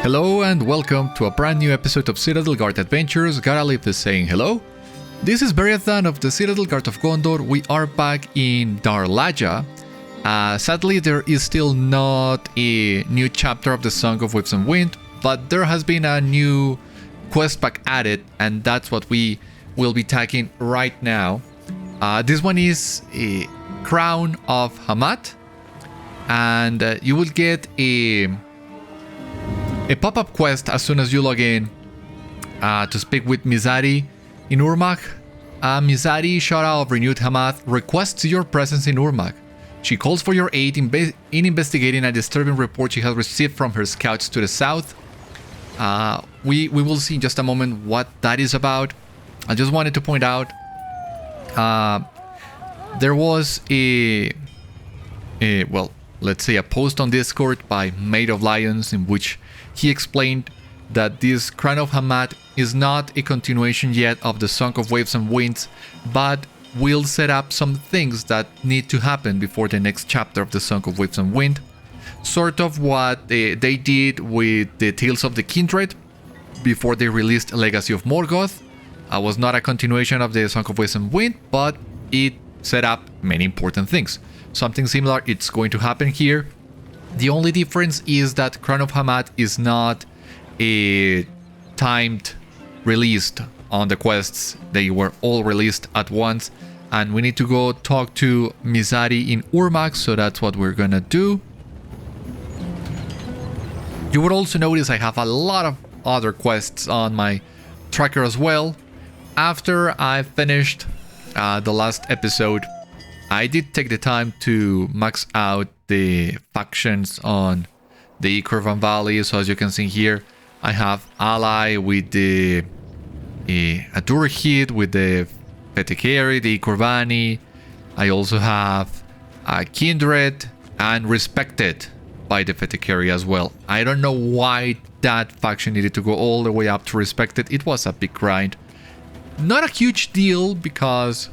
Hello and welcome to a brand new episode of Citadel Guard Adventures. Gotta leave this saying hello. This is Beriathan of the Citadel Guard of Gondor. We are back in Darlaja. Sadly, there is still not a new chapter of the Song of Whips and Wind, but there has been a new quest pack added, and that's what we will be tackling right now. This one is a Crown of Hammat, and you will get a pop-up quest as soon as you log in to speak with Mizâdi in Urmâkh. Mizâdi, Shara of Renewed Hammat, requests your presence in Urmâkh. She calls for your aid in investigating a disturbing report she has received from her scouts to the south. We will see in just a moment what that is about. I just wanted to point out there was let's say a post on Discord by Mate of Lions in which he explained that this Crown of Hammat is not a continuation yet of the Song of Waves and Winds, but will set up some things that need to happen before the next chapter of the Song of Waves and Wind. Sort of what they did with the Tales of the Kindred before they released Legacy of Morgoth. Was not a continuation of the Song of Waves and Wind, but it set up many important things. Something similar it's going to happen here. The only difference is that Crown of Hammat is not a timed released on the quests. They were all released at once, and we need to go talk to Mizâdi in Urmâkh, so that's what we're gonna do. You would also notice I have a lot of other quests on my tracker as well. After I finished the last episode, I did take the time to max out the factions on the Curvan Valley. So as you can see here, I have ally with the Adurhid, with the Fetekeri, the Kurvani. I also have Kindred and Respected by the Fetekeri as well. I don't know why that faction needed to go all the way up to Respected. It was a big grind. Not a huge deal because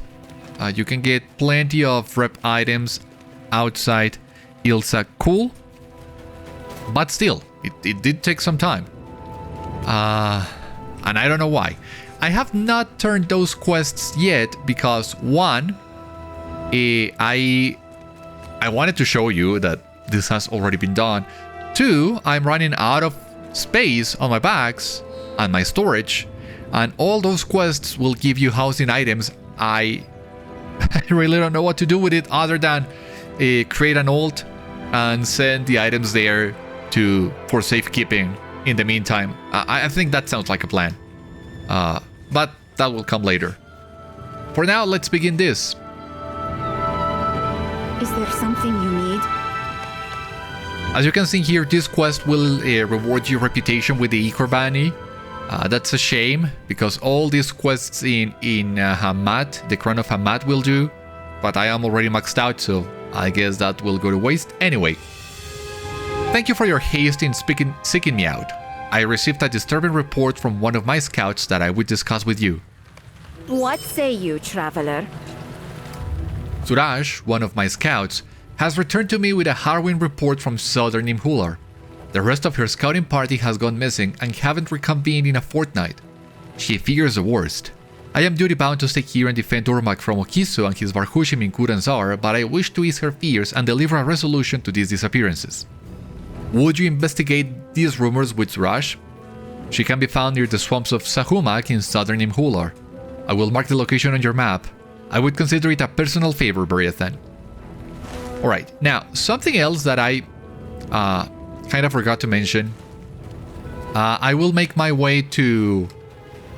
you can get plenty of rep items outside Ilsa Kûl, but still, it did take some time. And I don't know why. I have not turned those quests yet because one, I wanted to show you that this has already been done. Two, I'm running out of space on my bags and my storage, and all those quests will give you housing items. I really don't know what to do with it other than create an ult and send the items there for safekeeping in the meantime. I think that sounds like a plan. But that will come later. For now, let's begin this. Is there something you need? As you can see here, this quest will reward your reputation with the Ikurbani. That's a shame, because all these quests in Hammat, the Crown of Hammat, will do. But I am already maxed out, so I guess that will go to waste. Anyway, thank you for your haste in seeking me out. I received a disturbing report from one of my scouts that I would discuss with you. What say you, traveler? Suraj, one of my scouts, has returned to me with a harrowing report from southern Imhular. The rest of her scouting party has gone missing and haven't reconvened in a fortnight. She fears the worst. I am duty-bound to stay here and defend Urmâkh from Okhíso and his Barkhûshim in Kûr Anzar, but I wish to ease her fears and deliver a resolution to these disappearances. Would you investigate these rumors with Suraj? She can be found near the swamps of Sahûmak in southern Imhular. I will mark the location on your map. I would consider it a personal favor, Beriathan. Alright, now, something else that I kind of forgot to mention. I will make my way to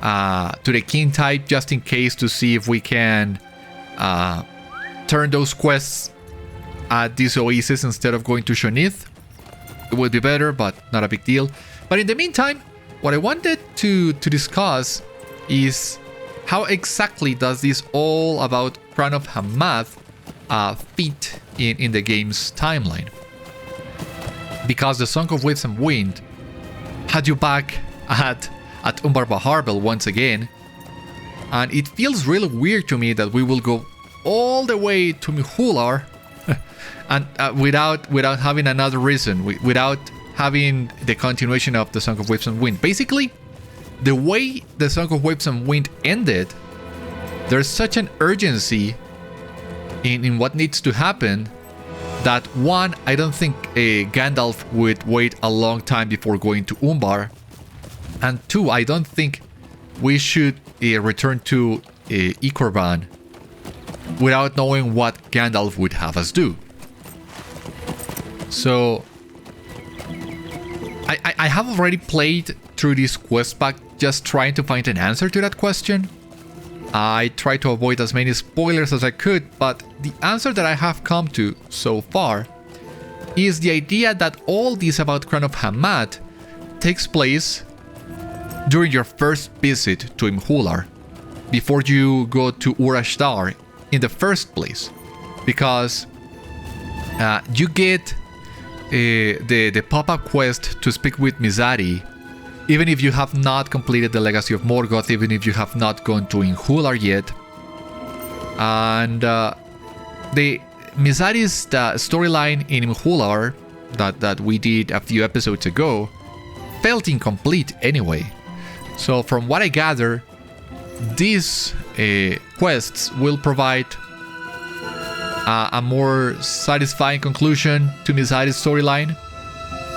the King type just in case to see if we can turn those quests at this oasis instead of going to Shonith. It would be better, but not a big deal. But in the meantime, what I wanted to discuss is how exactly does this all about Crown of Hammat fit in the game's timeline. Because the Song of Waves and Wind had you back at Umbar Baharbel once again, and it feels really weird to me that we will go all the way to Mihular and without having another reason, without having the continuation of the Song of Waves and Wind. Basically, the way the Song of Waves and Wind ended, there's such an urgency in what needs to happen that one, I don't think Gandalf would wait a long time before going to Umbar, and two, I don't think we should return to Ikorban without knowing what Gandalf would have us do. So I have already played through this quest pack just trying to find an answer to that question. I tried to avoid as many spoilers as I could, but the answer that I have come to so far is the idea that all this about Crown of Hamad takes place during your first visit to Imhular, before you go to Urashtar in the first place, because you get the pop-up quest to speak with Mizâdi, even if you have not completed the Legacy of Morgoth, even if you have not gone to Imhular yet. And the Mizâdi's storyline in Imhular that we did a few episodes ago felt incomplete anyway. So from what I gather, these quests will provide a more satisfying conclusion to Mizâdi's storyline.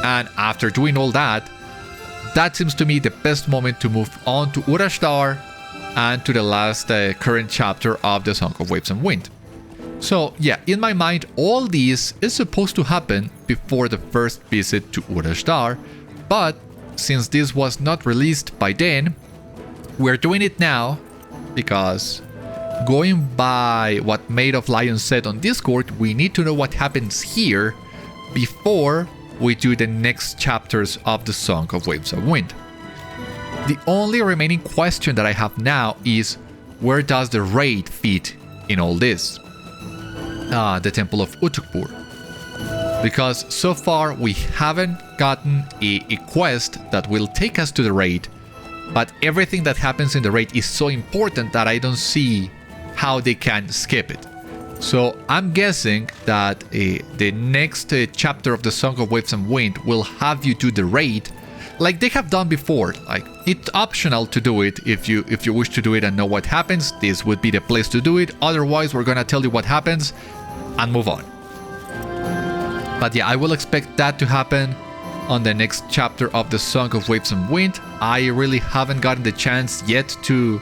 And after doing all that, that seems to me the best moment to move on to Urashtar and to the last current chapter of the Song of Waves and Wind. So yeah, in my mind, all this is supposed to happen before the first visit to Urashtar, but since this was not released by then, we're doing it now because, going by what Maid of Lion said on Discord, we need to know what happens here before we do the next chapters of the Song of Waves and Wind. The only remaining question that I have now is, where does the raid fit in all this? The Temple of Utukpur. Because so far we haven't gotten a quest that will take us to the raid, but everything that happens in the raid is so important that I don't see how they can skip it. So I'm guessing that the next chapter of the Song of Waves and Wind will have you do the raid like they have done before. Like, it's optional to do it if you wish to do it and know what happens. This would be the place to do it. Otherwise, we're gonna tell you what happens and move on. But yeah, I will expect that to happen on the next chapter of the Song of Waves and Wind. I really haven't gotten the chance yet to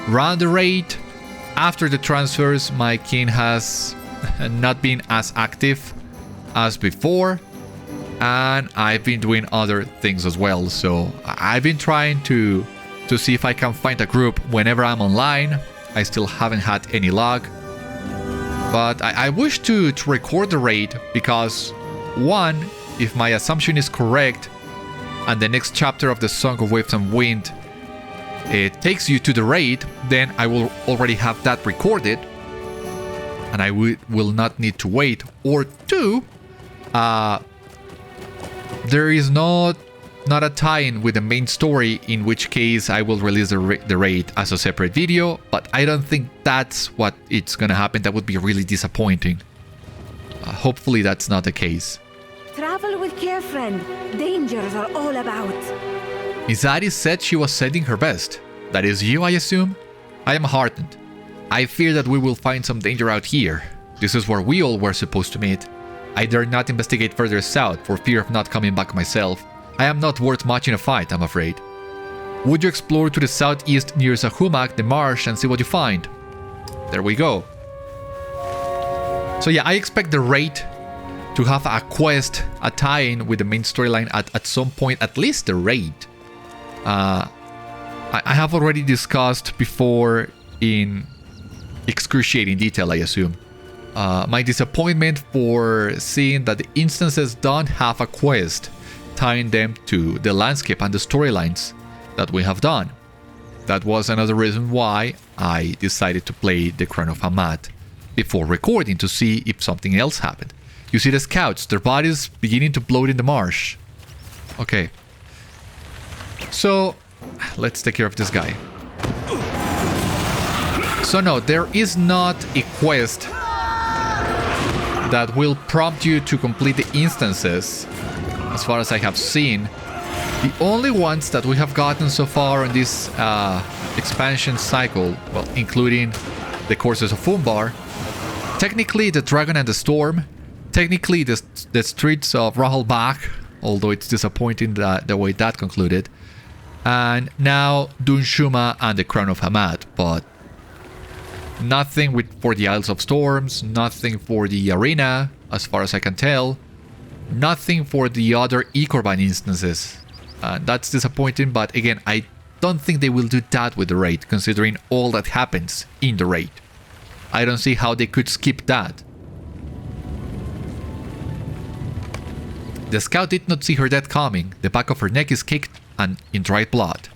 run the raid. After the transfers, my kin has not been as active as before, and I've been doing other things as well. So I've been trying to see if I can find a group whenever I'm online. I still haven't had any luck, but I wish to record the raid because, one, if my assumption is correct and the next chapter of the Song of Waves and Wind it takes you to the raid, then I will already have that recorded and I will not need to wait. Or two, there is not a tie-in with the main story, in which case I will release the raid as a separate video, but I don't think that's what it's gonna happen. That would be really disappointing. Hopefully that's not the case. Travel with care, friend. Dangers are all about. Mizâdi said she was sending her best. That is you, I assume? I am heartened. I fear that we will find some danger out here. This is where we all were supposed to meet. I dare not investigate further south for fear of not coming back myself. I am not worth much in a fight, I'm afraid. Would you explore to the southeast near Urmâkh, the marsh, and see what you find? There we go. So yeah, I expect the raid to have a quest, a tie-in with the main storyline at some point, at least the raid. I have already discussed before in excruciating detail, I assume, my disappointment for seeing that the instances don't have a quest tying them to the landscape and the storylines that we have done. That was another reason why I decided to play the Crown of Hamad before recording, to see if something else happened. You see the scouts, their bodies beginning to bloat in the marsh. Okay. So, let's take care of this guy. So no, there is not a quest that will prompt you to complete the instances as far as I have seen. The only ones that we have gotten so far on this expansion cycle, well, including the courses of Umbar, technically the Dragon and the Storm, technically the Streets of Rahalbach, although it's disappointing the way that concluded, and now Dun Shuma and the Crown of Hamad, but nothing for the Isles of Storms, nothing for the Arena, as far as I can tell, nothing for the other Ekorban instances. That's disappointing, but again, I don't think they will do that with the raid, considering all that happens in the raid. I don't see how they could skip that. The scout did not see her death coming. The back of her neck is caked and in dried blood.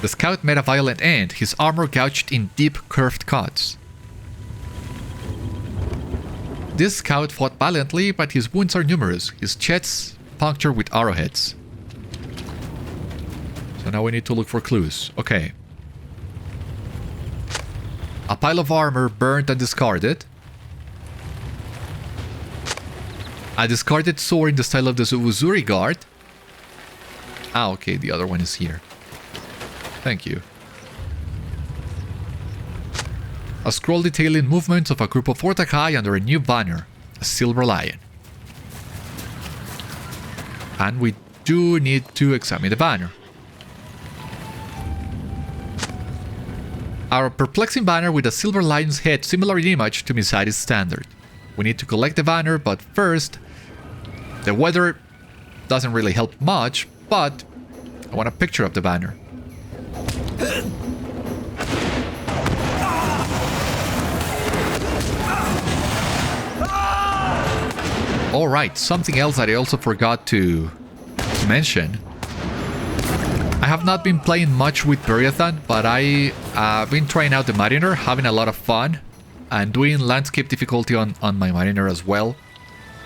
The scout met a violent end, his armor gouged in deep curved cuts. This scout fought valiantly, but his wounds are numerous, his chest punctured with arrowheads. So now we need to look for clues. Okay. A pile of armor burned and discarded. A discarded sword in the style of the Uzuri guard. Ah, okay, the other one is here. Thank you. A scroll detailing movements of a group of Ortakai under a new banner, a silver lion. And we do need to examine the banner. Our perplexing banner with a silver lion's head similar in image to Mizâdi's standard. We need to collect the banner, but first, the weather doesn't really help much, but I want a picture of the banner. Alright, something else that I also forgot to mention. I have not been playing much with Beriathan, but I've been trying out the Mariner, having a lot of fun, and doing landscape difficulty on my Mariner as well.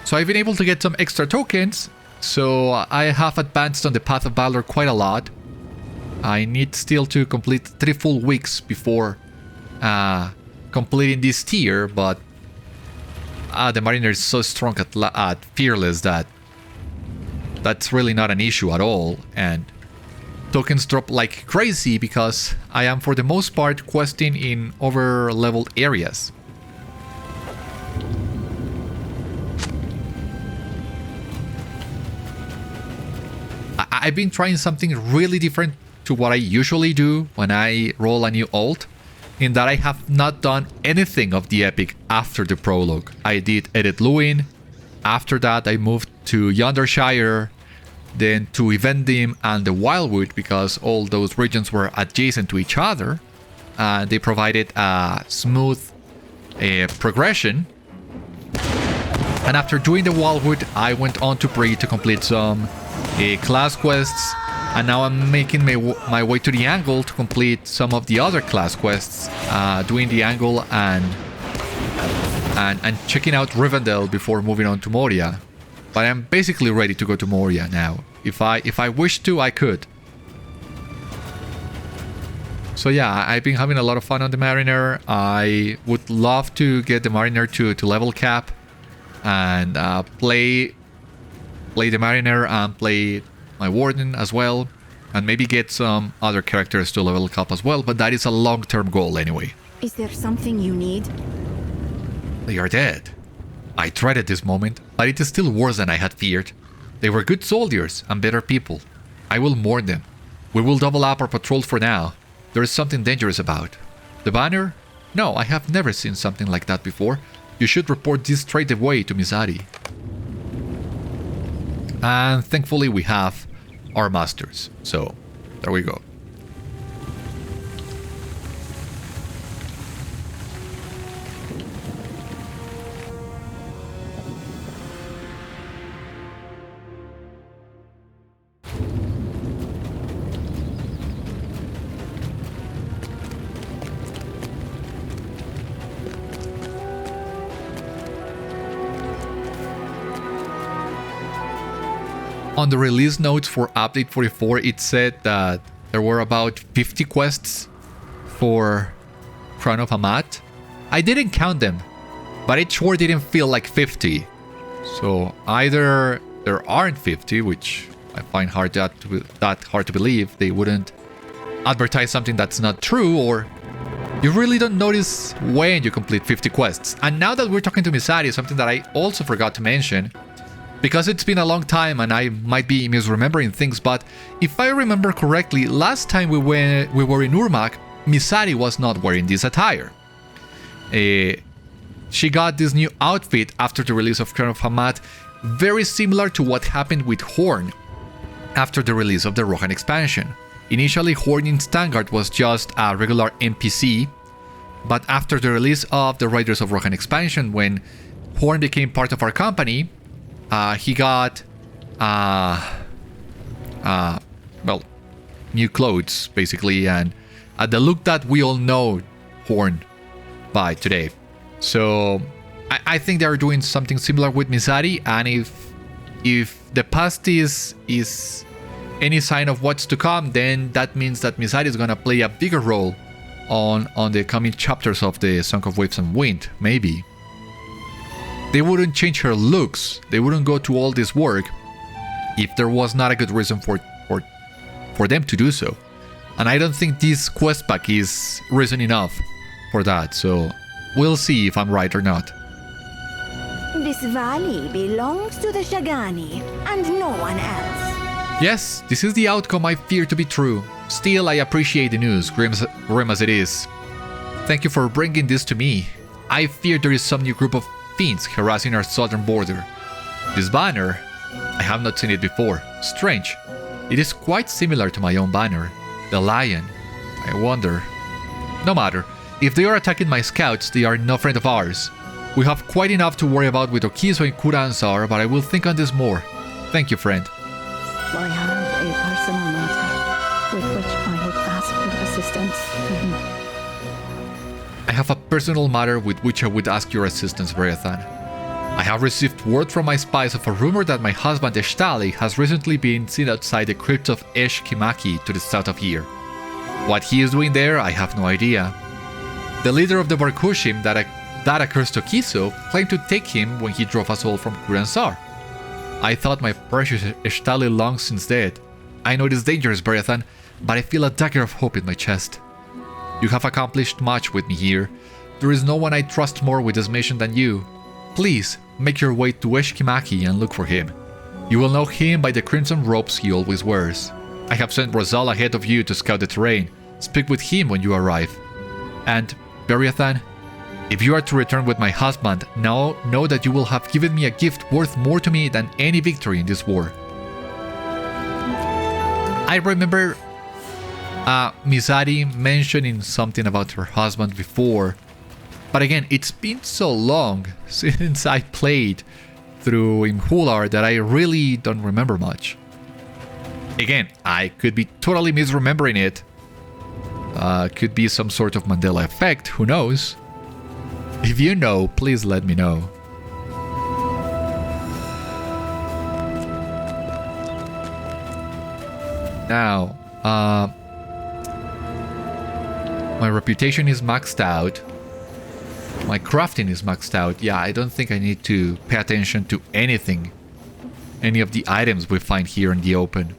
So I've been able to get some extra tokens, so I have advanced on the Path of Valor quite a lot. I need still to complete 3 full weeks before completing this tier, but the Mariner is so strong at Fearless that that's really not an issue at all, and tokens drop like crazy because I am for the most part questing in over-leveled areas. I've been trying something really different to what I usually do when I roll a new ult, in that I have not done anything of the epic after the prologue. I did Edith Luin, after that I moved to Yondershire, then to Evendim and the Wildwood, because all those regions were adjacent to each other. They provided a smooth progression. And after doing the Wildwood, I went on to Bree to complete some class quests. And now I'm making my way to the Angle to complete some of the other class quests, doing the Angle and checking out Rivendell before moving on to Moria. But I'm basically ready to go to Moria now. If I wish to, I could. So yeah, I've been having a lot of fun on the Mariner. I would love to get the Mariner to level cap and play the Mariner and play my Warden as well, and maybe get some other characters to level up as well, but that is a long-term goal anyway. Is there something you need? They are dead. I dreaded this moment, but it is still worse than I had feared. They were good soldiers and better people. I will mourn them. We will double up our patrols for now. There is something dangerous about. The banner? No, I have never seen something like that before. You should report this straight away to Mizâdi. And thankfully we have our masters. So, there we go. On the release notes for Update 44, it said that there were about 50 quests for Crown of Hamad. I didn't count them, but it sure didn't feel like 50. So either there aren't 50, which I find that hard to believe. They wouldn't advertise something that's not true, or you really don't notice when you complete 50 quests. And now that we're talking to Mizâdi, something that I also forgot to mention, because it's been a long time and I might be misremembering things, but if I remember correctly, last time we were in Urmâkh, Mizâdi was not wearing this attire. She got this new outfit after the release of Crown of Hamad, very similar to what happened with Horn after the release of the Rohan expansion. Initially, Horn in Stangard was just a regular NPC, but after the release of the Riders of Rohan expansion, when Horn became part of our company, he got, well, new clothes, basically, and the look that we all know Horn by today. So, I think they're doing something similar with Mizâdi, and if the past is any sign of what's to come, then that means that Mizâdi is gonna play a bigger role on the coming chapters of the Song of Waves and Wind, maybe. They wouldn't change her looks, they wouldn't go to all this work if there was not a good reason for them to do so. And I don't think this quest pack is reason enough for that, so we'll see if I'm right or not. This valley belongs to the Shagani and no one else. Yes, this is the outcome I fear to be true. Still, I appreciate the news, grim as it is. Thank you for bringing this to me. I fear there is some new group of fiends harassing our southern border. This banner, I have not seen it before. Strange. It is quite similar to my own banner. The lion. I wonder. No matter. If they are attacking my scouts, they are no friend of ours. We have quite enough to worry about with Okhíso and Kûr Anzar, but I will think on this more. Thank you, friend. I have a personal matter with which I would ask your assistance. I have a personal matter with which I would ask your assistance, Beriathan. I have received word from my spies of a rumor that my husband Eshtali has recently been seen outside the Crypts of Esh-kimâkhi to the south of here. What he is doing there, I have no idea. The leader of the Barkhûshim that accursed Okhíso claimed to take him when he drove us all from Kûr Anzar. I thought my precious Eshtali long since dead. I know it is dangerous, Beriathan, but I feel a dagger of hope in my chest. You have accomplished much with me here. There is no one I trust more with this mission than you. Please, make your way to Esh-kimâkhi and look for him. You will know him by the crimson robes he always wears. I have sent Rosal ahead of you to scout the terrain. Speak with him when you arrive. And, Beriathan, if you are to return with my husband, know that you will have given me a gift worth more to me than any victory in this war. I remember Mizâdi mentioning something about her husband before, but again, it's been so long since I played through Imhular that I really don't remember much. Again, I could be totally misremembering it. Could be some sort of Mandela effect, who knows? If you know, please let me know. Now, my reputation is maxed out. My crafting is maxed out. Yeah, I don't think I need to pay attention to anything. Any of the items we find here in the open.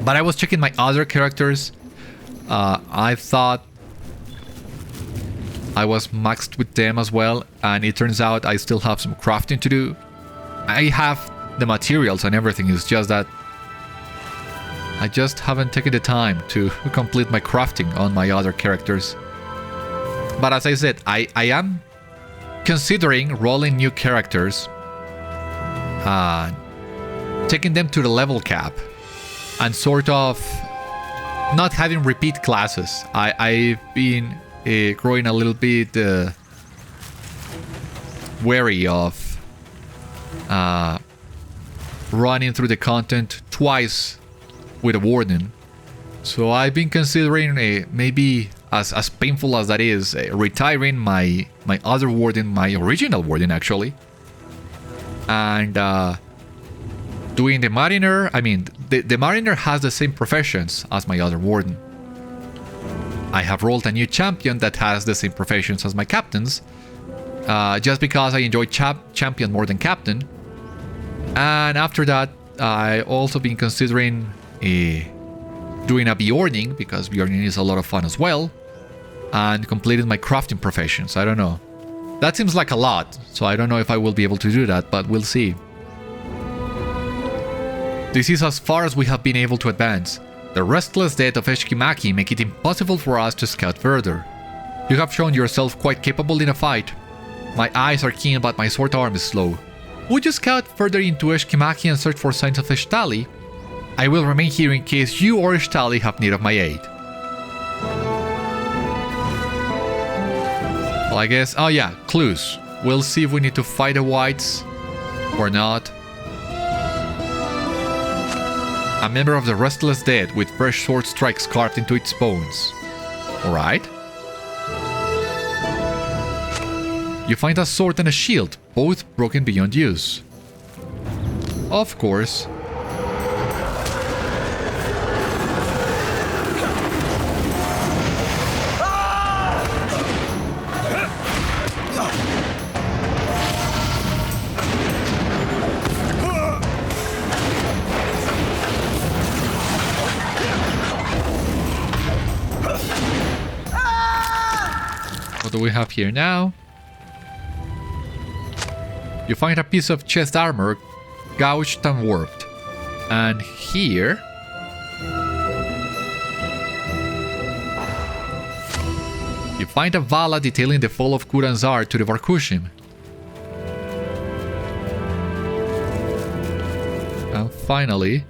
But I was checking my other characters. I thought I was maxed with them as well, and it turns out I still have some crafting to do. I have the materials and everything, it's just that I just haven't taken the time to complete my crafting on my other characters. But as I said, I am considering rolling new characters, taking them to the level cap, and sort of not having repeat classes. I've been growing a little bit wary of running through the content twice with a Warden. So I've been considering maybe, as painful as that is, retiring my other Warden, my original Warden actually, and doing the Mariner. I mean, the Mariner has the same professions as my other Warden. I have rolled a new champion that has the same professions as my captains, just because I enjoy champion more than captain. And after that, I also been considering doing a Bjorning, because Bjorning is a lot of fun as well, and completing my crafting professions. I don't know. That seems like a lot, so I don't know if I will be able to do that, but we'll see. This is as far as we have been able to advance. The restless death of Esh-kimâkhi make it impossible for us to scout further. You have shown yourself quite capable in a fight. My eyes are keen, but my sword arm is slow. Would you scout further into Esh-kimâkhi and search for signs of Eshtali? I will remain here in case you or Eshtali have need of my aid. Well, I guess... oh yeah, clues. We'll see if we need to fight the whites or not. A member of the Restless Dead with fresh sword strikes carved into its bones. Alright. You find a sword and a shield, both broken beyond use. Of course. What do we have here now? You find a piece of chest armor, gouged and warped. And here... you find a Vala detailing the fall of Kûr Anzar to the Barkhûshim. And finally...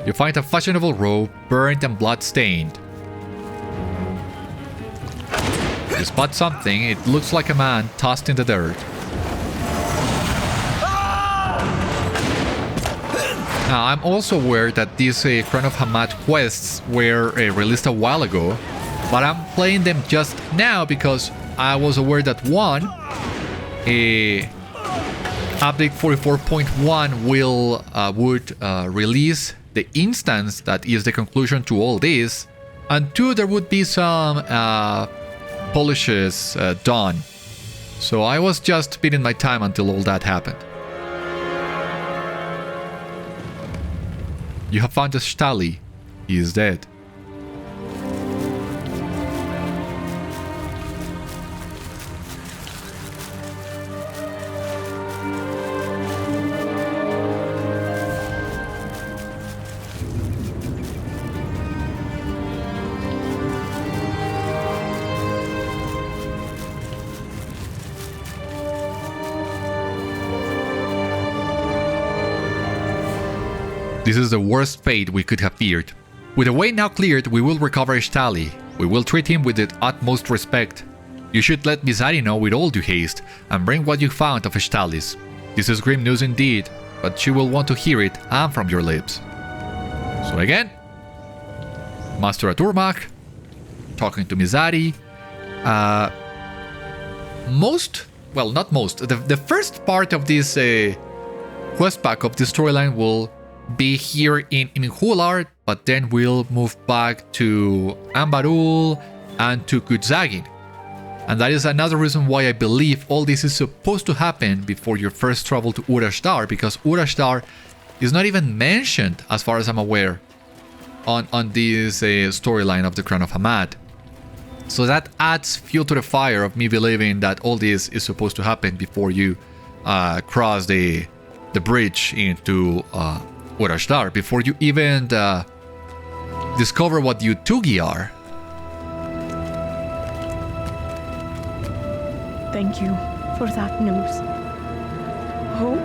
you find a fashionable robe, burnt and blood-stained. You spot something, it looks like a man tossed in the dirt. Now, I'm also aware that these Crown of Hamad quests were released a while ago, but I'm playing them just now because I was aware that one, update 44.1 would release the instance that is the conclusion to all this, and two, there would be some polishes done. So I was just beating my time until all that happened. You have found Eshtali. He is dead. This is the worst fate we could have feared. With the way now cleared, we will recover Eshtali. We will treat him with the utmost respect. You should let Mizâdi know with all due haste, and bring what you found of Eshtali's. This is grim news indeed, but she will want to hear it and from your lips. So again, Master at Urmâkh, talking to Mizâdi. The first part of this quest pack of the storyline will be here in Hular, but then we'll move back to Ambarul and to Kudzagin. And that is another reason why I believe all this is supposed to happen before your first travel to Urashtar, because Urashtar is not even mentioned, as far as I'm aware, on this storyline of the Crown of Hamad. So that adds fuel to the fire of me believing that all this is supposed to happen before you cross the bridge into Urashtar, before you even discover what the Utugi are. Thank you for that news. Home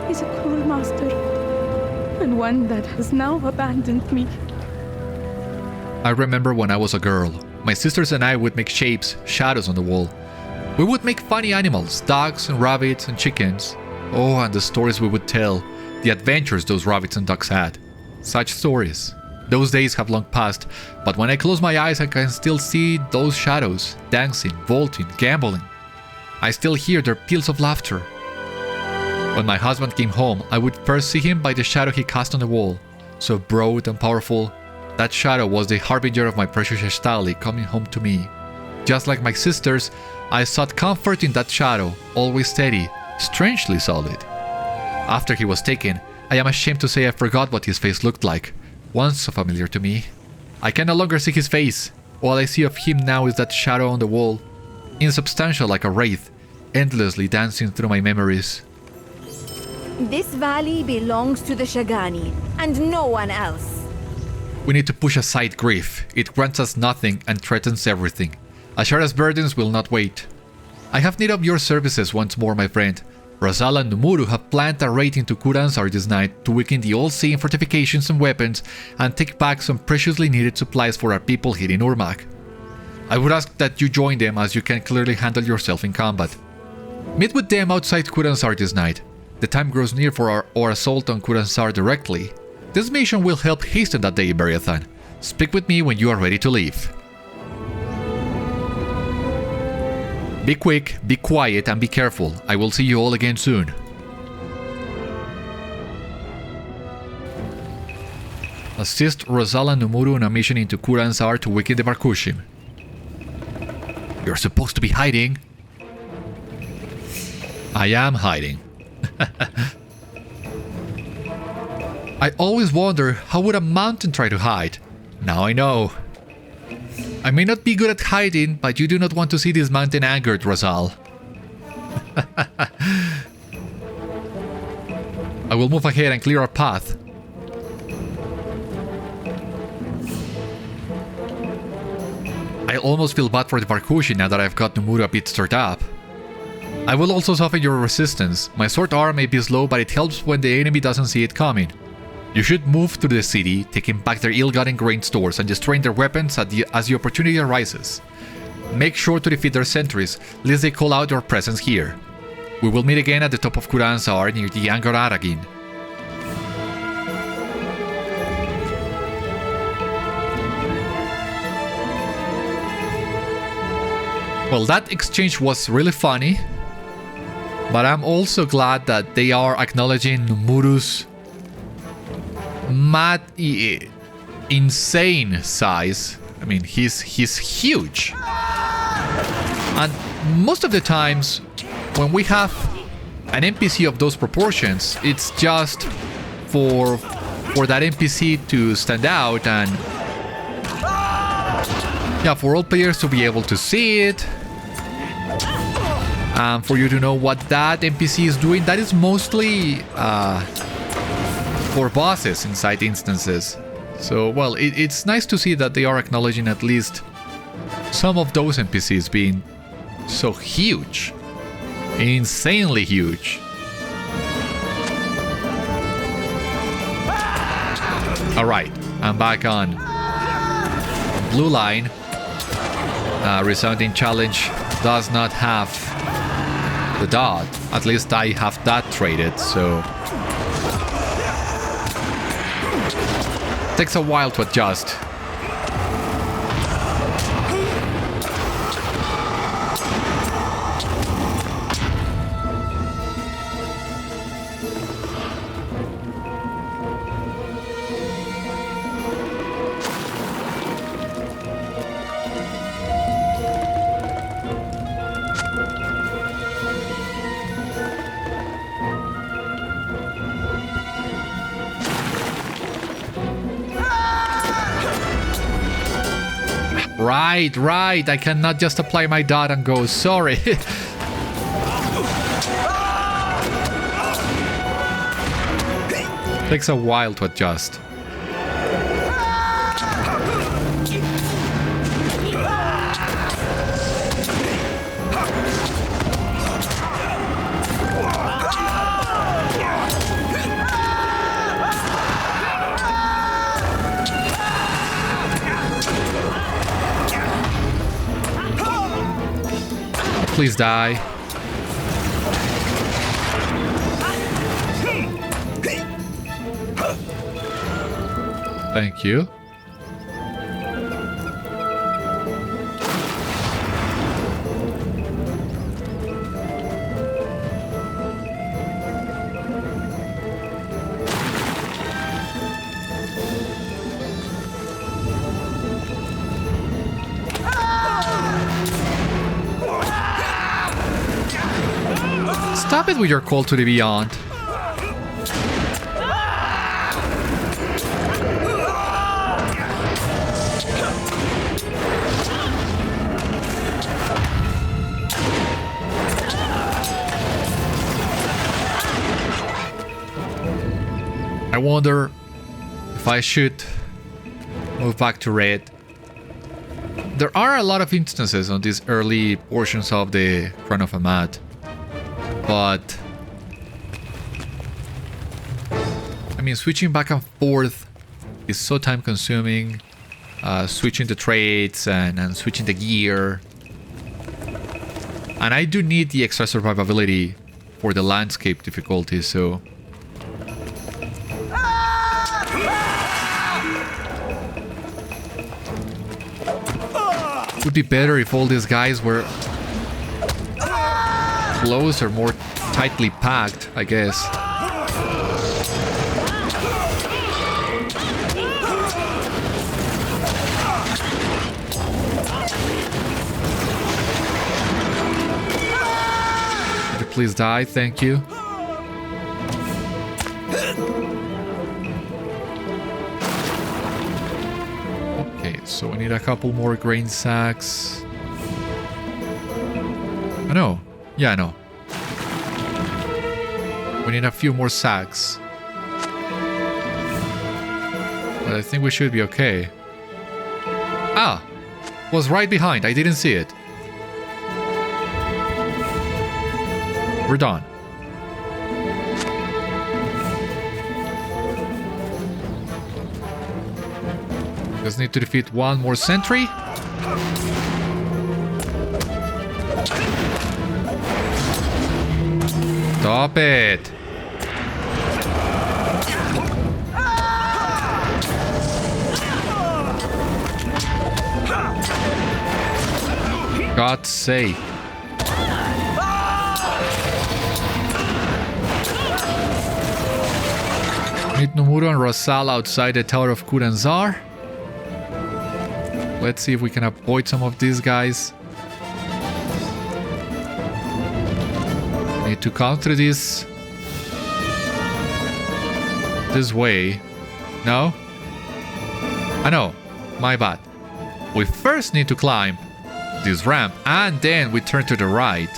is a cruel master, and one that has now abandoned me. I remember when I was a girl, my sisters and I would make shapes, shadows on the wall. We would make funny animals, dogs and rabbits and chickens. Oh, and the stories we would tell, the adventures those rabbits and ducks had. Such stories. Those days have long passed, but when I close my eyes I can still see those shadows, dancing, vaulting, gambling. I still hear their peals of laughter. When my husband came home, I would first see him by the shadow he cast on the wall. So broad and powerful, that shadow was the harbinger of my precious Eshtali coming home to me. Just like my sisters, I sought comfort in that shadow, always steady, strangely solid. After he was taken, I am ashamed to say I forgot what his face looked like, once so familiar to me. I can no longer see his face. All I see of him now is that shadow on the wall, insubstantial like a wraith, endlessly dancing through my memories. This valley belongs to the Shagani, and no one else. We need to push aside grief. It grants us nothing and threatens everything. Ashara's burdens will not wait. I have need of your services once more, my friend. Rosal and Numuru have planned a raid into Kûr Anzar this night to weaken the all-seeing fortifications and weapons and take back some preciously needed supplies for our people here in Urmâkh. I would ask that you join them, as you can clearly handle yourself in combat. Meet with them outside Kûr Anzar this night. The time grows near for our assault on Kûr Anzar directly. This mission will help hasten that day, Beriathan. Speak with me when you are ready to leave. Be quick, be quiet, and be careful. I will see you all again soon. Assist Rosal and Numuru on a mission into Kûr Anzar to weaken the Barkhûshim. You're supposed to be hiding. I am hiding. I always wonder, how would a mountain try to hide? Now I know. I may not be good at hiding, but you do not want to see this mountain angered, Rosal. I will move ahead and clear our path. I almost feel bad for the Barkhûshim now that I've got Numuru a bit stirred up. I will also soften your resistance. My sword arm may be slow, but it helps when the enemy doesn't see it coming. You should move through the city, taking back their ill-gotten grain stores and destroying their weapons as the opportunity arises. Make sure to defeat their sentries, lest they call out your presence here. We will meet again at the top of Kûr Anzar near the Angkor Aragin. Well, that exchange was really funny, but I'm also glad that they are acknowledging Numuru's mad, insane size. I mean, he's huge. And most of the times, when we have an NPC of those proportions, it's just for that NPC to stand out and for all players to be able to see it, and for you to know what that NPC is doing. That is mostly for bosses inside instances. So, well, it's nice to see that they are acknowledging at least some of those NPCs being so huge. Insanely huge. Alright, I'm back on blue line. Resounding challenge does not have the dot. At least I have that traded, so takes a while to adjust. Right. I cannot just apply my dot and go. Sorry. Takes a while to adjust. Please die. Thank you. Stop it with your call to the beyond. I wonder if I should move back to red. There are a lot of instances on these early portions of the Crown of Amat, but I mean, switching back and forth is so time consuming. Switching the traits and switching the gear, and I do need the extra survivability for the landscape difficulty, so would be better if all these guys were close or more tightly packed, I guess. Could you please die? Thank you. So we need a couple more grain sacks. I know. Yeah, I know. We need a few more sacks. But I think we should be okay. Ah! Was right behind. I didn't see it. We're done. Just need to defeat one more sentry. Stop it. God's sake. Meet Numuru and Rosal outside the Tower of Kûr Anzar. Let's see if we can avoid some of these guys. Need to come through this way. No? I know. My bad. We first need to climb this ramp and then we turn to the right.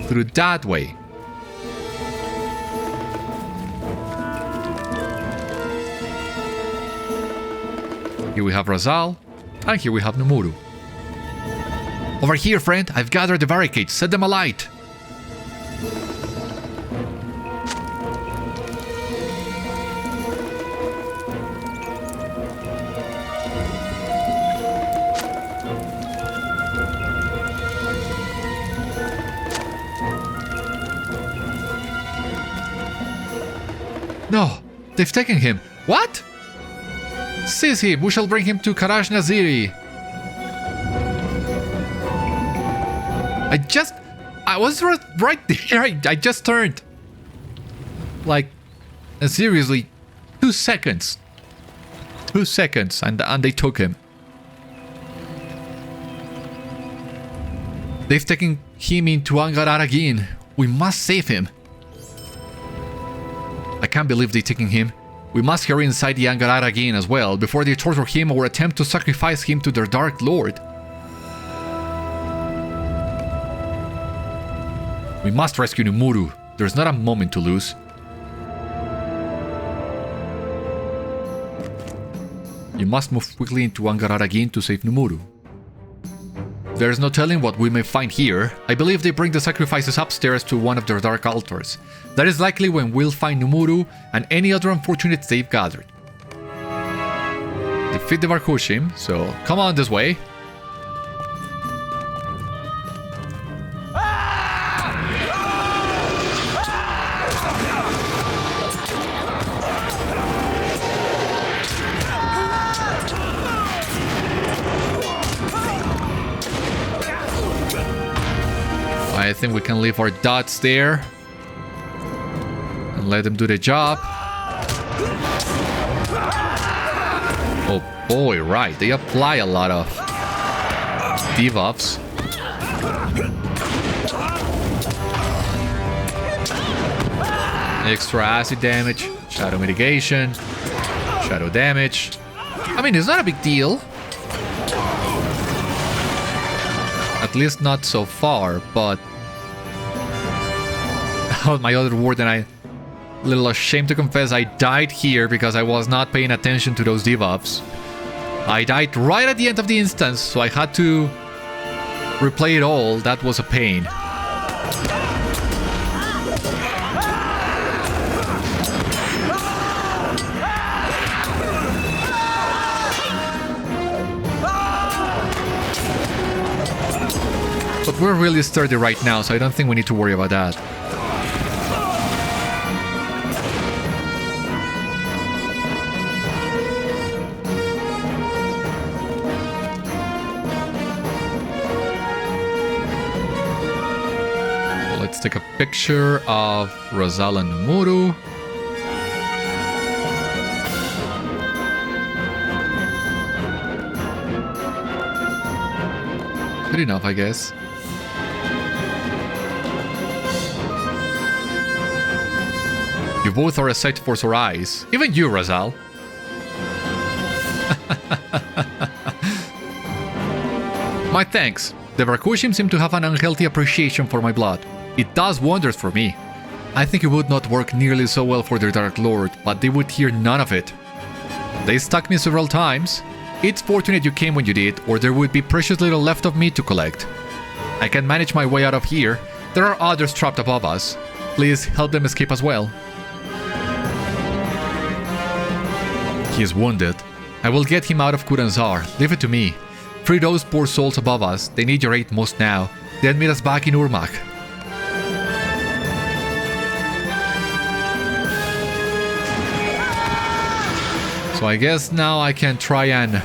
Through that way. Here we have Razal, and here we have Numuru. Over here, friend, I've gathered the barricades. Set them alight. No, they've taken him. What? Seize him, we shall bring him to Karaj Naziri. I was right there. I just turned. Like, seriously, 2 seconds. 2 seconds, and they took him. They've taken him into Angarar again. We must save him. I can't believe they're taking him. We must hurry inside the Angarar again as well, before they torture him or attempt to sacrifice him to their Dark Lord. We must rescue Numuru. There's not a moment to lose. You must move quickly into Angarar again to save Numuru. There's no telling what we may find here. I believe they bring the sacrifices upstairs to one of their dark altars. That is likely when we'll find Numuru and any other unfortunates they've gathered. Defeat the Barkhûshim, so come on this way. I think we can leave our dots there and let them do the job. Oh boy, right. They apply a lot of debuffs. Extra acid damage, shadow mitigation, shadow damage. I mean, it's not a big deal. At least not so far, but... Oh, my other Warden, I'm a little ashamed to confess I died here because I was not paying attention to those debuffs. I died right at the end of the instance, so I had to replay it all. That was a pain. But we're really sturdy right now, so I don't think we need to worry about that. Let's take a picture of Rosal and Numuru. Good enough, I guess. You both are a sight for sore eyes. Even you, Rosal. My thanks. The Barkhûshim seem to have an unhealthy appreciation for my blood. It does wonders for me. I think it would not work nearly so well for their Dark Lord, but they would hear none of it. They stuck me several times. It's fortunate you came when you did, or there would be precious little left of me to collect. I can manage my way out of here. There are others trapped above us. Please help them escape as well. He is wounded. I will get him out of Kûr Anzar. Leave it to me. Free those poor souls above us. They need your aid most now. Then meet us back in Urmâkh. So I guess now I can try and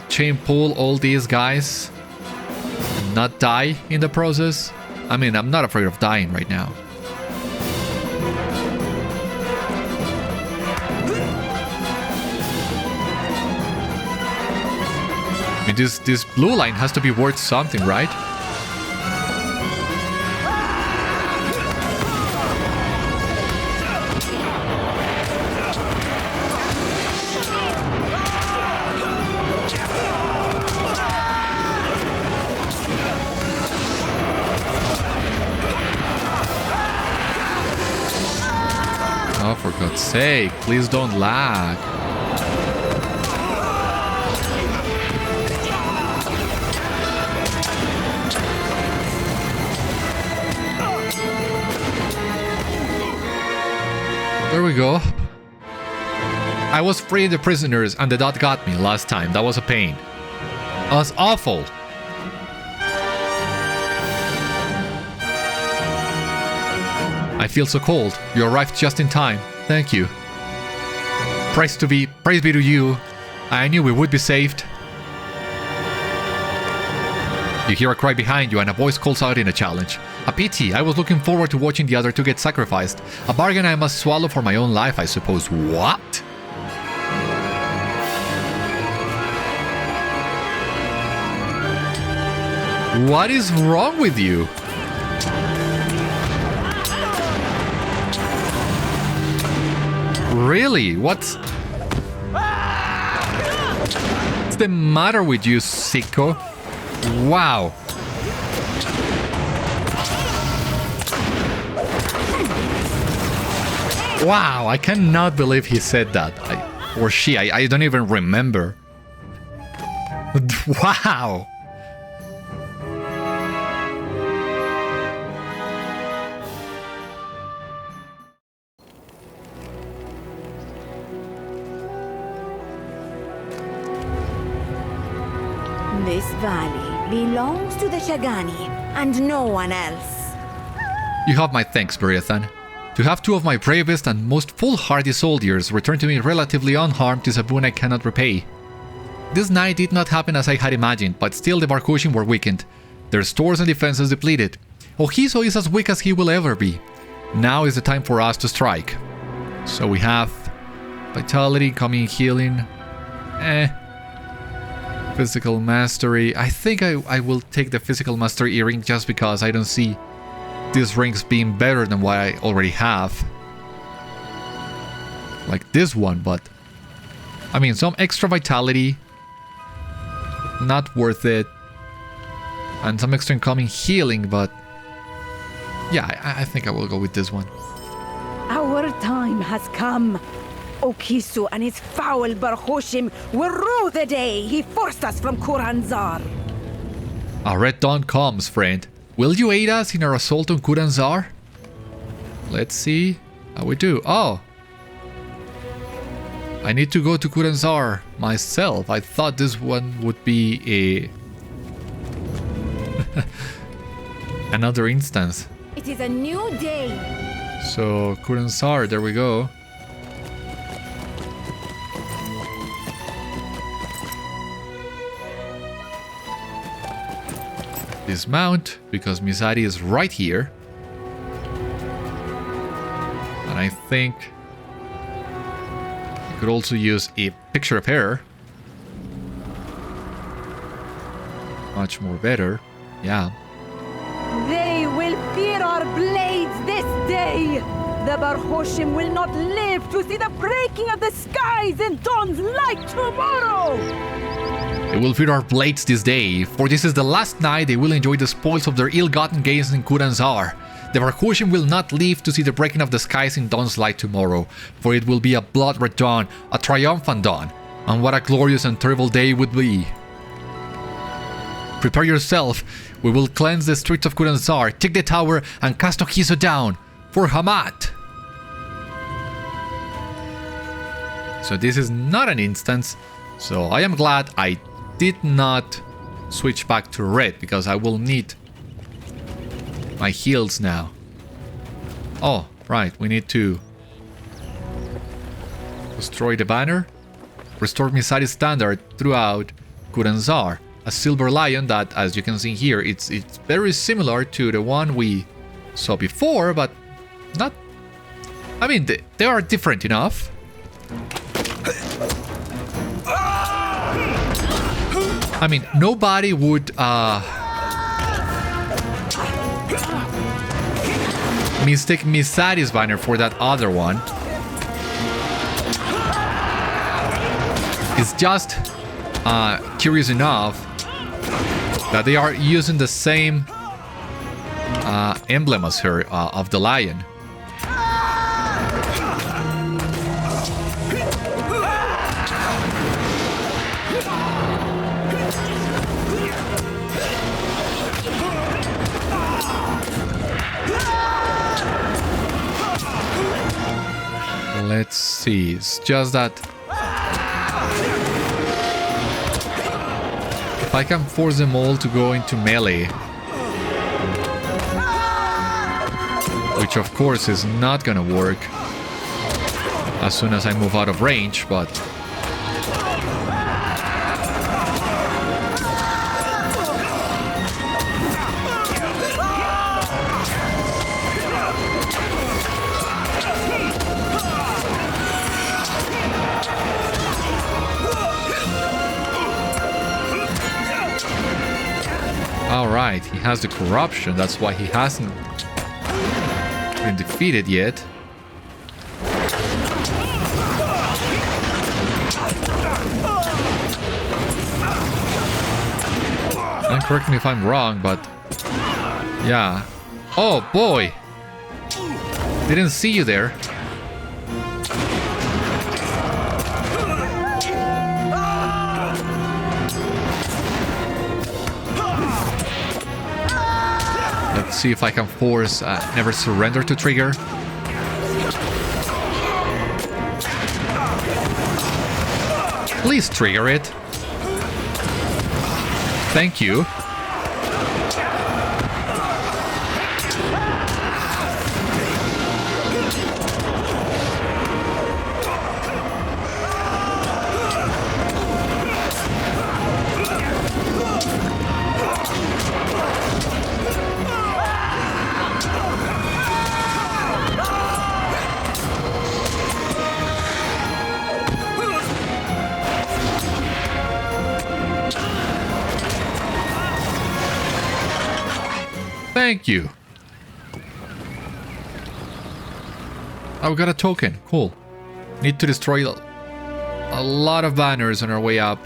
chain pull all these guys and not die in the process. I mean, I'm not afraid of dying right now. I mean, this blue line has to be worth something, right? Oh, for God's sake, please don't lag. There we go. I was freeing the prisoners and the dot got me last time. That was a pain. That was awful. I feel so cold. You arrived just in time. Thank you. Praise be to you. I knew we would be saved. You hear a cry behind you and a voice calls out in a challenge. A pity. I was looking forward to watching the other two get sacrificed. A bargain I must swallow for my own life, I suppose. What? What is wrong with you? Really? What's the matter with you, sicko? Wow. Wow, I cannot believe he said that. Or she, I don't even remember. Wow. This valley belongs to the Shagani and no one else. You have my thanks, Beriathan. To have two of my bravest and most foolhardy soldiers return to me relatively unharmed is a boon I cannot repay. This night did not happen as I had imagined, but still the Barkhûshim were weakened, their stores and defenses depleted. Okhíso is as weak as he will ever be. Now is the time for us to strike. So we have Vitality, coming healing. Physical mastery. I think I will take the physical mastery earring just because I don't see these rings being better than what I already have. Like this one, but I mean, some extra vitality. Not worth it. And some extra incoming healing, but yeah, I think I will go with this one. Our time has come. Okhíso and his foul Barkhûshim will rue the day he forced us from Kûr Anzar. A red dawn comes, friend. Will you aid us in our assault on Kûr Anzar? Let's see how we do. Oh! I need to go to Kûr Anzar myself. I thought this one would be a... another instance. It is a new day. So, Kûr Anzar, there we go. Dismount, because Mizâdi is right here. And I think I could also use a picture of her. Much more better. Yeah. They will fear our blades this day. The Barkhûshim will not live to see the breaking of the skies in dawn's light tomorrow. They will fear our blades this day, for this is the last night they will enjoy the spoils of their ill-gotten gains in Kûr Anzar. The Barkhûshim will not live to see the breaking of the skies in dawn's light tomorrow, for it will be a blood-red dawn, a triumphant dawn, and what a glorious and terrible day it would be. Prepare yourself, we will cleanse the streets of Kûr Anzar, take the tower, and cast Okhíso down, for Hamat! So this is not an instance, so I am glad I did not switch back to red, because I will need my heals now. Oh, right, we need to destroy the banner, restore Mizâdi's standard throughout Kûr Anzar. A silver lion that, as you can see here, it's very similar to the one we saw before, but not... I mean, they are different enough. I mean, nobody would mistake Mizâdi's banner for that other one. It's just curious enough that they are using the same emblem as her of the lion. Let's see, it's just that if I can force them all to go into melee, which of course is not gonna work as soon as I move out of range, but alright, he has the corruption, that's why he hasn't been defeated yet. And correct me if I'm wrong, but yeah. Oh boy! Didn't see you there. Let's see if I can force never surrender to trigger. Please trigger it. Thank you. Thank you. Oh, we got a token. Cool. Need to destroy a lot of banners on our way up.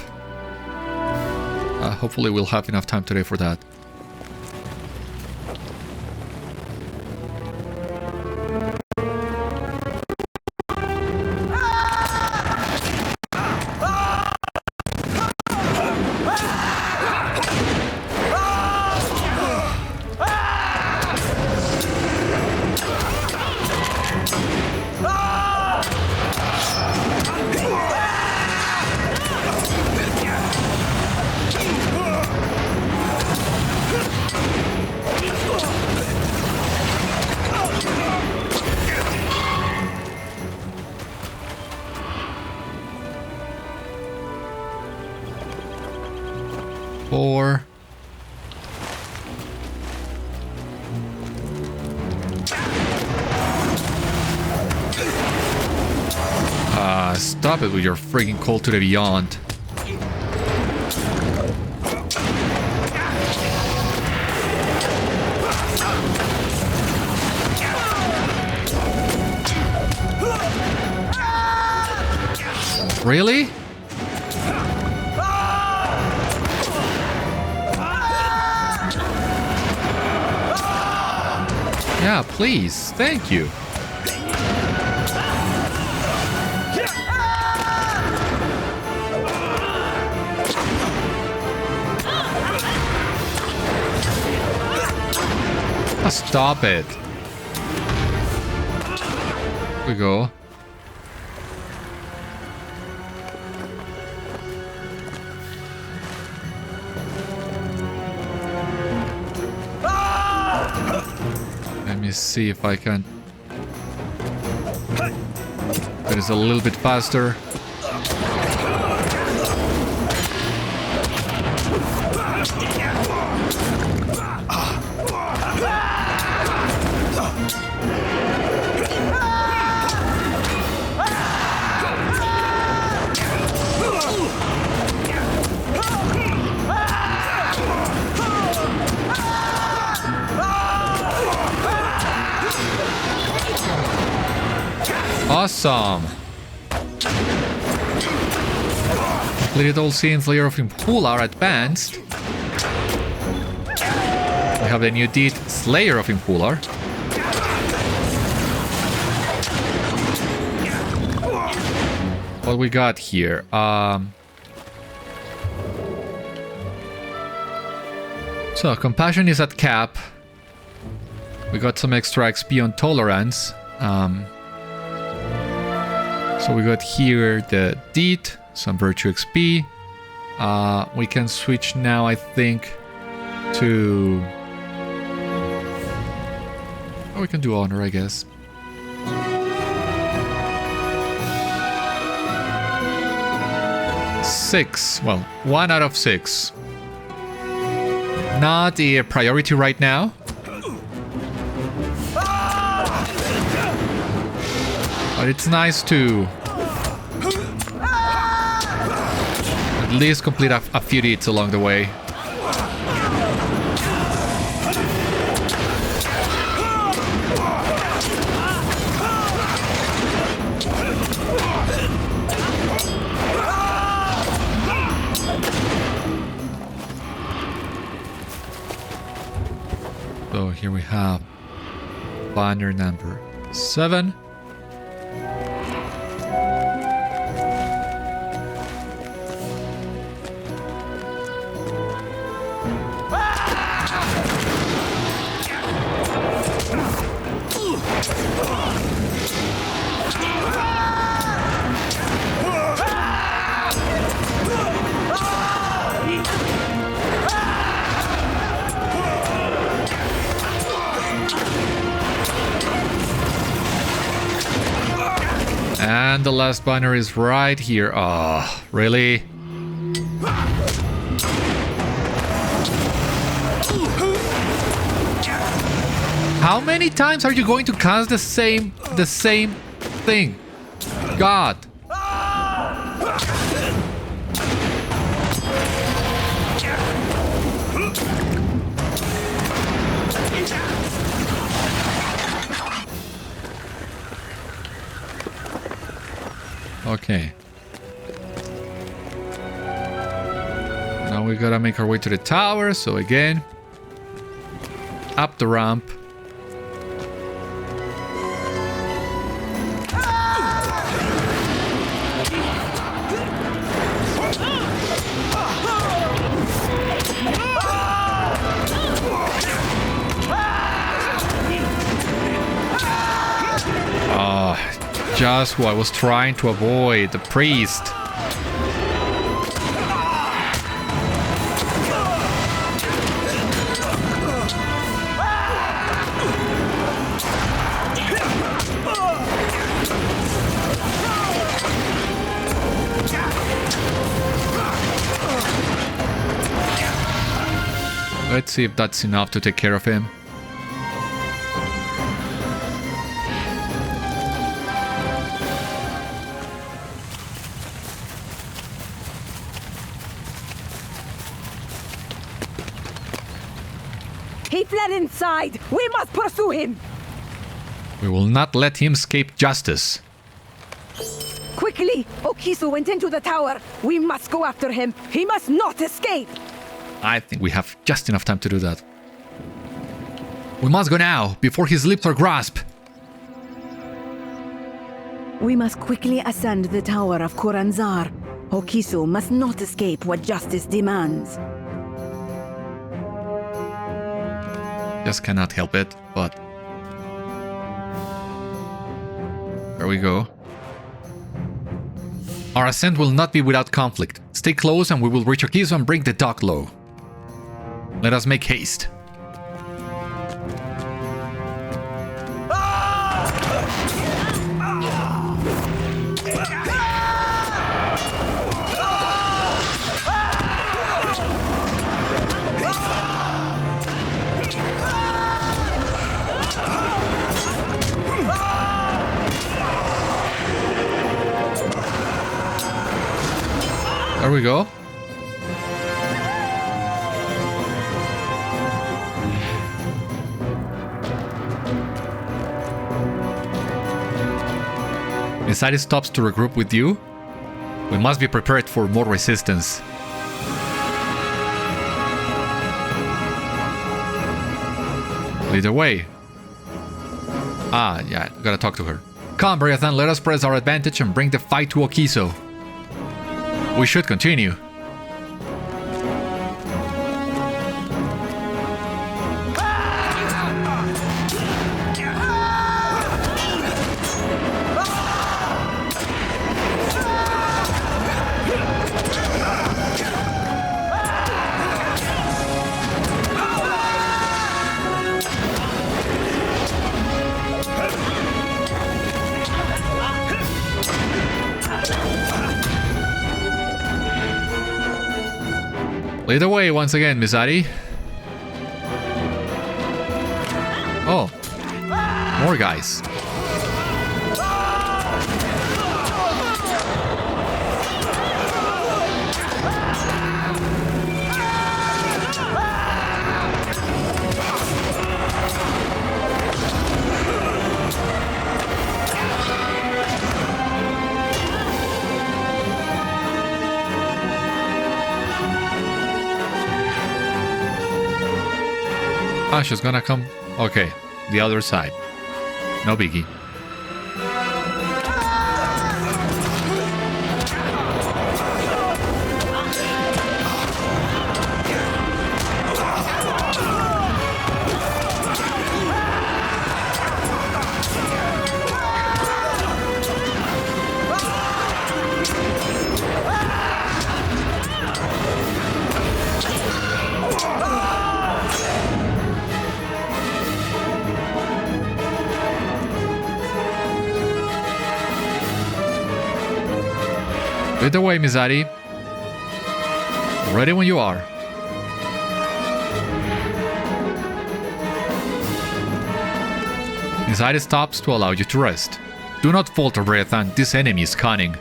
Hopefully we'll have enough time today for that. Stop it with your freaking call to the beyond. Really? Yeah, please. Thank you. Stop it. Here we go. Let me see if I can. That is a little bit faster. Awesome. Completed all scenes. Layer of Impool are advanced. We have the new deed, Slayer of Impool. What we got here? So compassion is at cap. We got some extra XP on tolerance. So we got here the deed, some virtue XP. We can switch now, I think, to... Oh, we can do honor, I guess. Six. Well, 1 out of 6. Not a priority right now. But it's nice to at least complete a few deeds along the way. So here we have banner number 7. And the last banner is right here. Oh, really? How many times are you going to cast the same thing? God. Okay. Now we gotta make our way to the tower, so again, up the ramp. Just who I was trying to avoid, the priest. Let's see if that's enough to take care of him. He fled inside! We must pursue him! We will not let him escape justice. Quickly! Okhíso went into the tower! We must go after him! He must not escape! I think we have just enough time to do that. We must go now, before his lips are grasped. We must quickly ascend the tower of Kûr Anzar. Okhíso must not escape what justice demands. Just cannot help it, but... There we go. Our ascent will not be without conflict. Stay close and we will reach Okhíso and bring the dock low. Let us make haste. There we go. Mizâdi stops to regroup with you. We must be prepared for more resistance. Lead the way. Ah, yeah, gotta talk to her. Come, Beriathan, let us press our advantage and bring the fight to Okhíso. We should continue. Lead the way once again, Mizâdi. Oh, more guys. Ah, she's gonna come. Okay, the other side. No biggie. Lead the way, Mizâdi. Ready when you are. Mizâdi stops to allow you to rest. Do not falter, Beriathan. This enemy is cunning.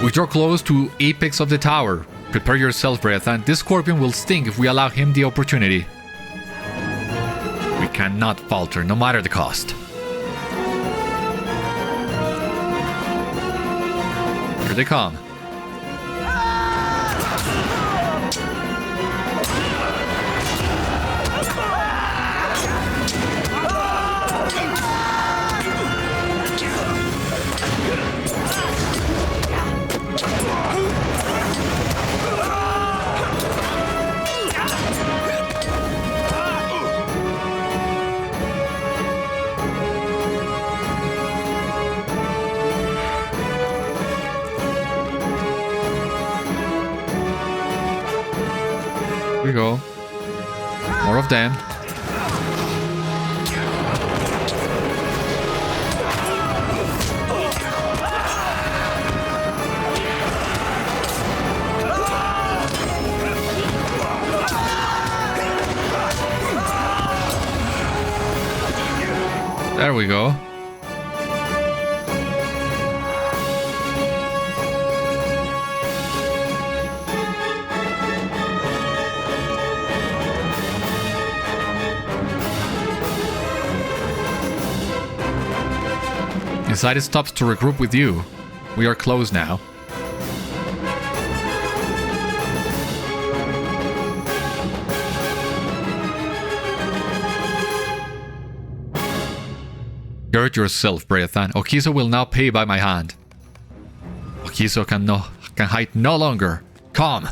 We draw close to apex of the tower. Prepare yourself, Beriathan. This scorpion will sting if we allow him the opportunity. We cannot falter, no matter the cost. Here they come. Here we go. More of them. There we go. Mizâdi stops to regroup with you. We are close now. Gird yourself, Beriathan. Okhíso will now pay by my hand. Okhíso can hide no longer. Come!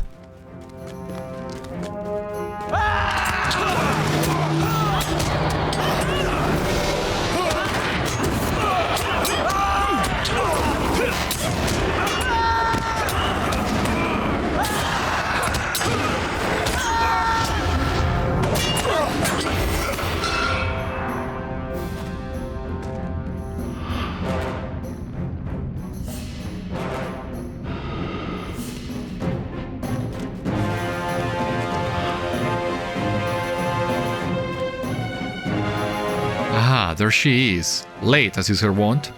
There she is, late as is her wont.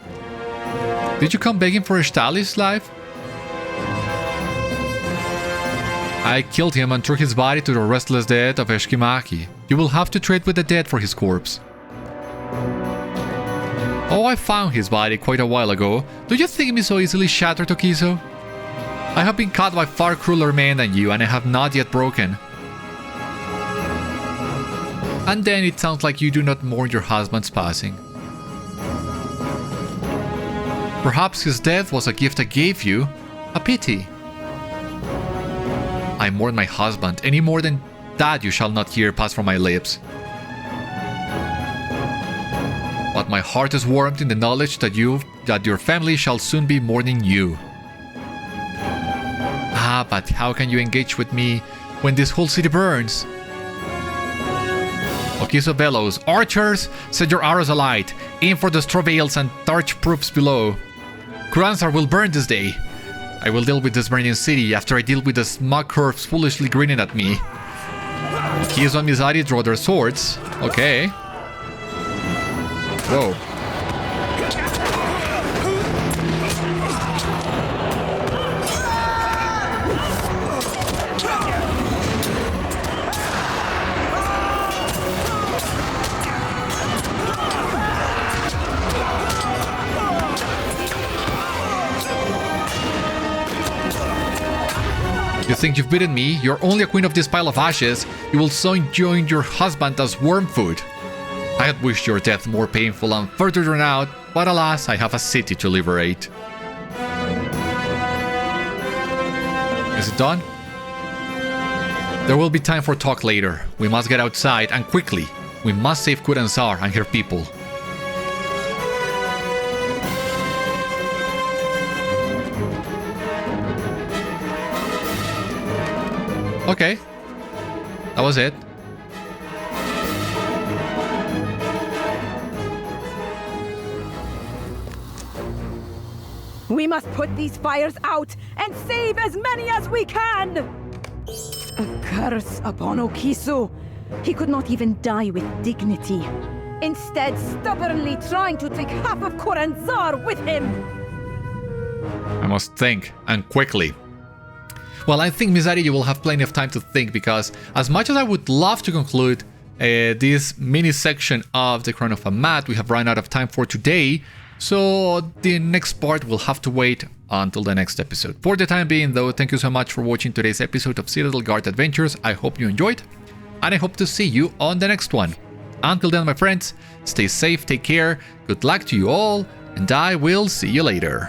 Did you come begging for Eshtali's life? I killed him and threw his body to the restless dead of Esh-kimâkhi. You will have to trade with the dead for his corpse. Oh, I found his body quite a while ago. Do you think me so easily shattered, Okhíso? I have been caught by far crueler men than you, and I have not yet broken. And then it sounds like you do not mourn your husband's passing. Perhaps his death was a gift I gave you. A pity. I mourn my husband. Any more than that you shall not hear pass from my lips. But my heart is warmed in the knowledge that your family shall soon be mourning you. Ah, but how can you engage with me when this whole city burns? Okhíso bellows. Archers, set your arrows alight. Aim for the travails and torch proofs below. Kûr Anzar will burn this day. I will deal with this burning city after I deal with the smug curves foolishly grinning at me. Okhíso and Mizâdi draw their swords. Okay. Whoa. You think you've beaten me? You're only a queen of this pile of ashes. You will soon join your husband as worm food. I had wished your death more painful and further drawn out, but alas, I have a city to liberate. Is it done? There will be time for talk later. We must get outside, and quickly. We must save Kûr Anzar and her people. Okay. That was it. We must put these fires out and save as many as we can! A curse upon Okhíso. He could not even die with dignity. Instead, stubbornly trying to take half of Kûr Anzar with him. I must think, and quickly. Well, I think, Mizâdi, you will have plenty of time to think, because as much as I would love to conclude this mini section of the Crown of Amat, we have run out of time for today. So the next part will have to wait until the next episode. For the time being though, thank you so much for watching today's episode of Citadel Guard Adventures. I hope you enjoyed, and I hope to see you on the next one. Until then, my friends, stay safe, take care, good luck to you all, and I will see you later.